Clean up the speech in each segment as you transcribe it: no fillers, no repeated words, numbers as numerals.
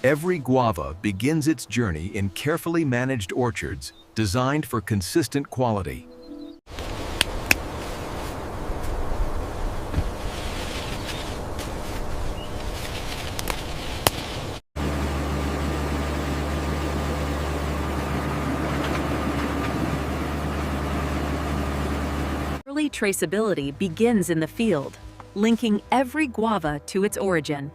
Every guava begins its journey in carefully managed orchards designed for consistent quality. Early traceability begins in the field, linking every guava to its origin.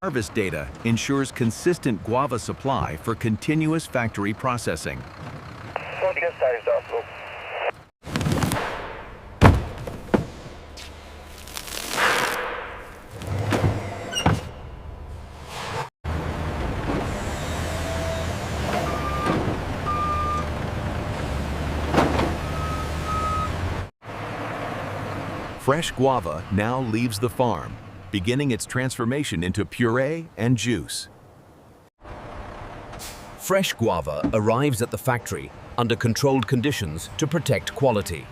Harvest data ensures consistent guava supply for continuous factory processing. Fresh guava now leaves the farm, beginning its transformation into puree and juice. Fresh guava arrives at the factory under controlled conditions to protect quality.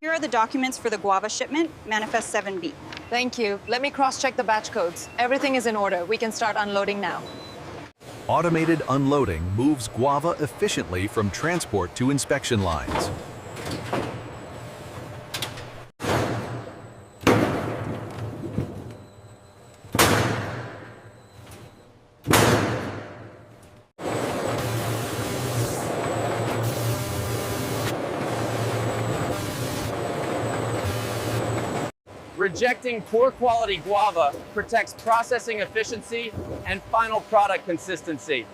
Here are the documents for the guava shipment, Manifest 7B. Thank you. Let me cross-check the batch codes. Everything is in order. We can start unloading now. Automated unloading moves guava efficiently from transport to inspection lines. Rejecting poor quality guava protects processing efficiency and final product consistency.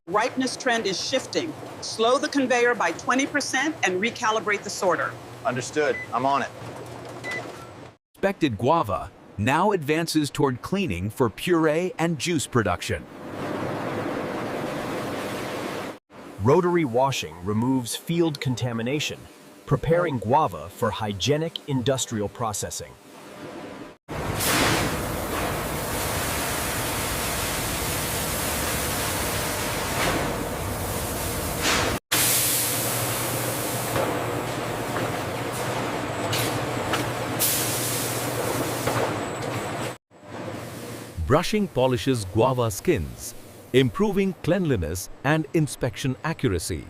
Ripeness trend is shifting. Slow the conveyor by 20% and recalibrate the sorter. Understood. I'm on it. Inspected guava now advances toward cleaning for puree and juice production. Rotary washing removes field contamination, preparing guava for hygienic industrial processing. Brushing polishes guava skins, improving cleanliness and inspection accuracy.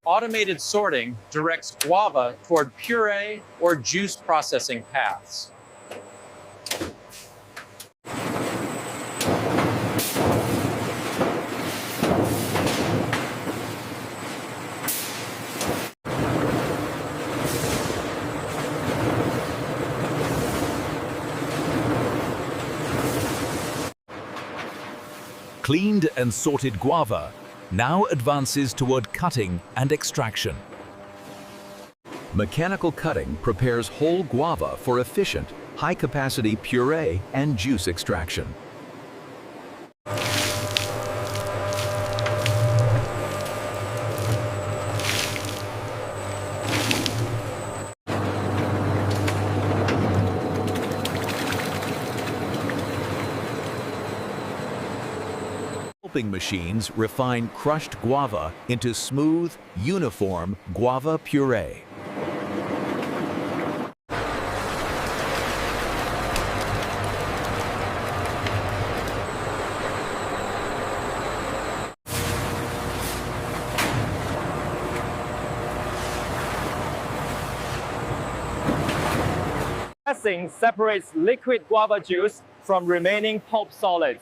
Automated sorting directs guava toward puree or juice processing paths. Cleaned and sorted guava now advances toward cutting and extraction. Mechanical cutting prepares whole guava for efficient, high-capacity puree and juice extraction. Pulping machines refine crushed guava into smooth, uniform guava puree. Pressing separates liquid guava juice from remaining pulp solids.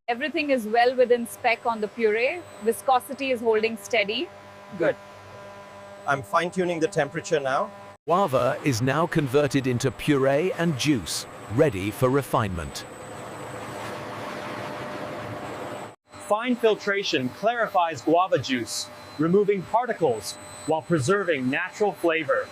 Everything is well within spec on the puree. Viscosity is holding steady. Good. I'm fine-tuning the temperature now. Guava is now converted into puree and juice, ready for refinement. Fine filtration clarifies guava juice, removing particles while preserving natural flavor.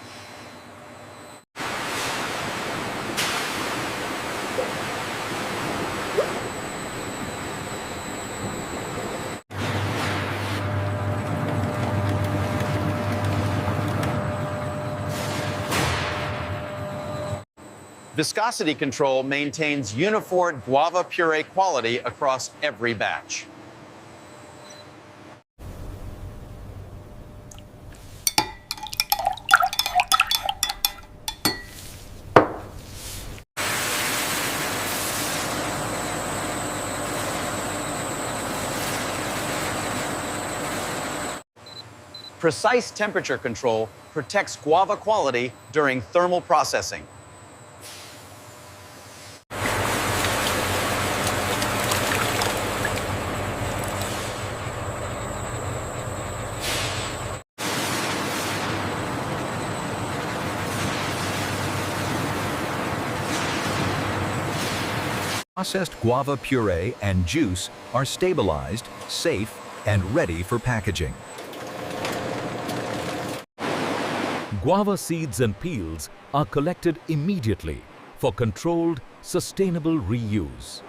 Viscosity control maintains uniform guava puree quality across every batch. Precise temperature control protects guava quality during thermal processing. Processed guava puree and juice are stabilized, safe, and ready for packaging. Guava seeds and peels are collected immediately for controlled, sustainable reuse.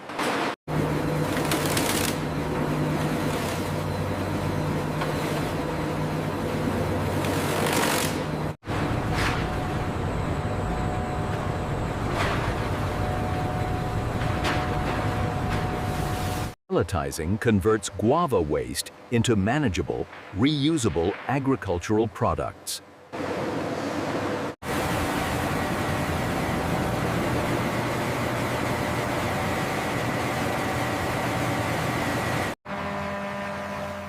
Pelletizing converts guava waste into manageable, reusable agricultural products.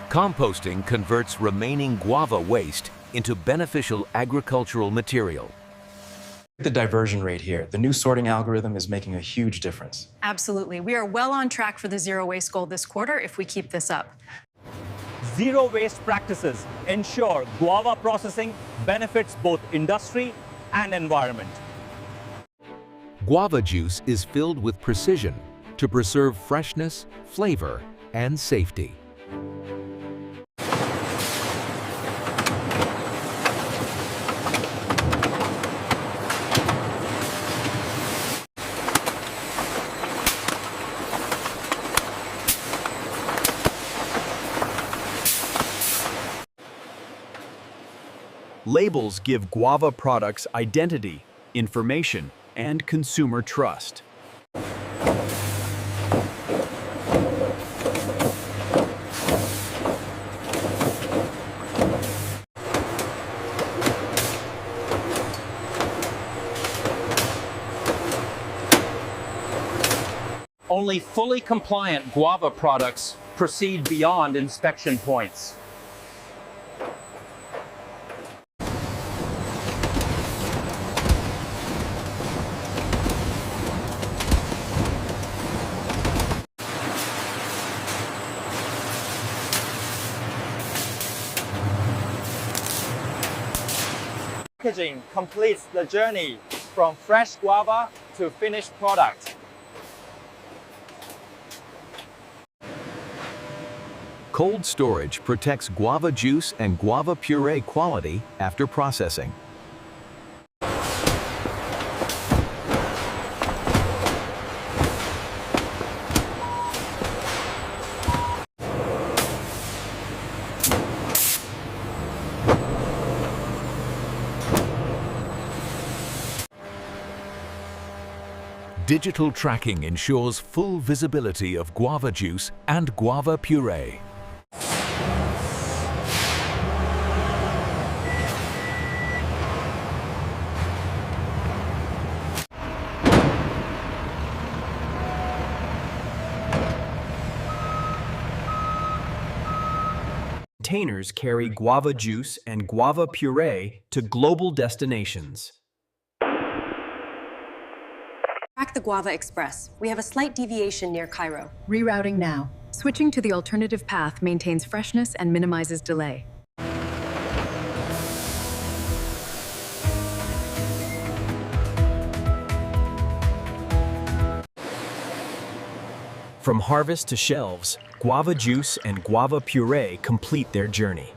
Composting converts remaining guava waste into beneficial agricultural material. The diversion rate here, the new sorting algorithm is making a huge difference. Absolutely. We are well on track for the zero waste goal this quarter if we keep this up. Zero waste practices ensure guava processing benefits both industry and environment. Guava juice is filled with precision to preserve freshness, flavor, and safety. Labels give guava products identity, information, and consumer trust. Only fully compliant guava products proceed beyond inspection points. Packaging completes the journey from fresh guava to finished product. Cold storage protects guava juice and guava puree quality after processing. Digital tracking ensures full visibility of guava juice and guava puree. Containers carry guava juice and guava puree to global destinations. Track the Guava Express. We have a slight deviation near Cairo. Rerouting now. Switching to the alternative path maintains freshness and minimizes delay. From harvest to shelves, guava juice and guava puree complete their journey.